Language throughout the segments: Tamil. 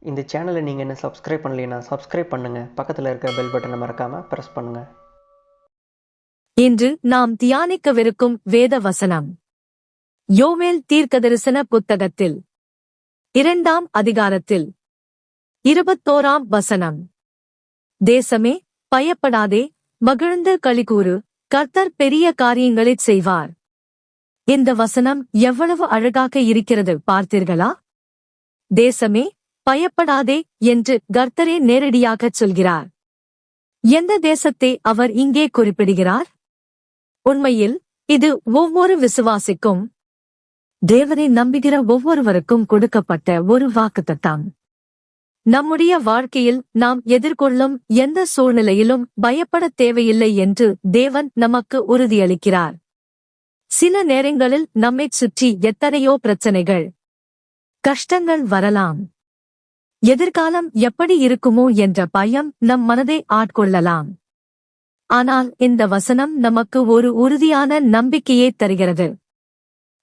இந்த சேனலை நீங்கள் என்ன சப்ஸ்கிரைப் பண்ணலைன்னா சப்ஸ்கிரைப் பண்ணுங்கள். பக்கத்தில் இருக்கிற பெல் பட்டனை மறக்காமல் ப்ரெஸ் பண்ணுங்கள். இன்று நாம் தியானிக்கவிருக்கும் வேத வசனம் யோவேல் தீர்க்கதரிசன புத்தகத்தில் 2ஆம் அதிகாரத்தில் 21ஆம் வசனம். தேசமே, பயப்படாதே, மகிழ்ந்து களிகூரு, கர்த்தர் பெரிய காரியங்களைச் செய்வார். இந்த வசனம் எவ்வளவு அழகாக இருக்கிறது பார்த்தீர்களா? தேசமே, பயப்படாதே என்று கர்த்தரே நேரடியாகச் சொல்கிறார். எந்த தேசத்தை அவர் இங்கே குறிப்பிடுகிறார்? உண்மையில் இது ஒவ்வொரு விசுவாசிக்கும், தேவனை நம்புகிற ஒவ்வொருவருக்கும் கொடுக்கப்பட்ட ஒரு வாக்குத்தத்தம். நம்முடைய வாழ்க்கையில் நாம் எதிர்கொள்ளும் எந்த சூழ்நிலையிலும் பயப்படத் தேவையில்லை என்று தேவன் நமக்கு உறுதியளிக்கிறார். சில நேரங்களில் நம்மைச் சுற்றி எத்தனையோ பிரச்சனைகள், கஷ்டங்கள் வரலாம். எதிர்காலம் எப்படி இருக்குமோ என்ற பயம் நம் மனதை ஆட்கொள்ளலாம். ஆனால் இந்த வசனம் நமக்கு ஒரு உறுதியான நம்பிக்கையை தருகிறது.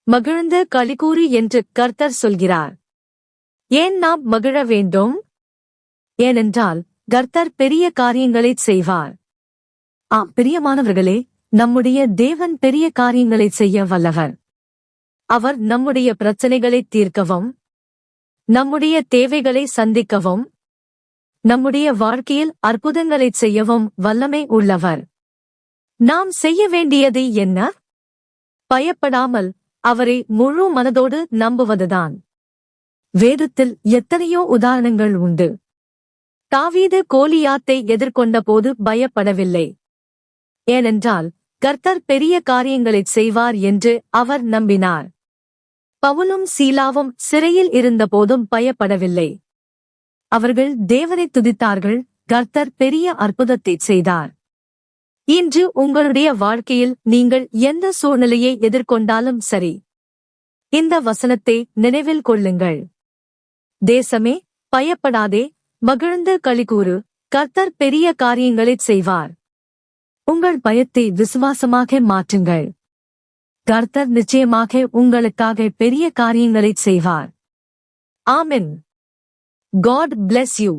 மகிழ்ந்து களிகூறு என்று கர்த்தர் சொல்கிறார். ஏன் நாம் மகிழ வேண்டும்? ஏனென்றால் கர்த்தர் பெரிய காரியங்களைச் செய்வார். பிரியமானவர்களே, நம்முடைய தேவன் பெரிய காரியங்களைச் செய்ய வல்லவர். அவர் நம்முடைய பிரச்சனைகளைத் தீர்க்கவும், நம்முடைய தேவைகளை சந்திக்கவும், நம்முடைய வாழ்க்கையில் அற்புதங்களைச் செய்யவும் வல்லமை உள்ளவர். நாம் செய்ய வேண்டியது என்ன? பயப்படாமல் அவரை முழு மனதோடு நம்புவதுதான். வேதத்தில் எத்தனையோ உதாரணங்கள் உண்டு. தாவீது கோலியாத்தை எதிர்கொண்ட போது பயப்படவில்லை. ஏனென்றால் கர்த்தர் பெரிய காரியங்களைச் செய்வார் என்று அவர் நம்பினார். பவுலும் சீலாவும் சிறையில் இருந்தபோதும் பயப்படவில்லை. அவர்கள் தேவனை துதித்தார்கள். கர்த்தர் பெரிய அற்புதத்தைச் செய்தார். இன்று உங்களுடைய வாழ்க்கையில் நீங்கள் எந்த சூழ்நிலையை எதிர்கொண்டாலும் சரி, இந்த வசனத்தை நினைவில் கொள்ளுங்கள். தேசமே, பயப்படாதே, மகிழ்ந்து களிகூரு, கர்த்தர் பெரிய காரியங்களைச் செய்வார். உங்கள் பயத்தை விசுவாசமாக மாற்றுங்கள். கர்த்தர் நிச்சயமாக உங்களுக்காக பெரிய காரியங்களைச் செய்வார். ஆமென். God bless you.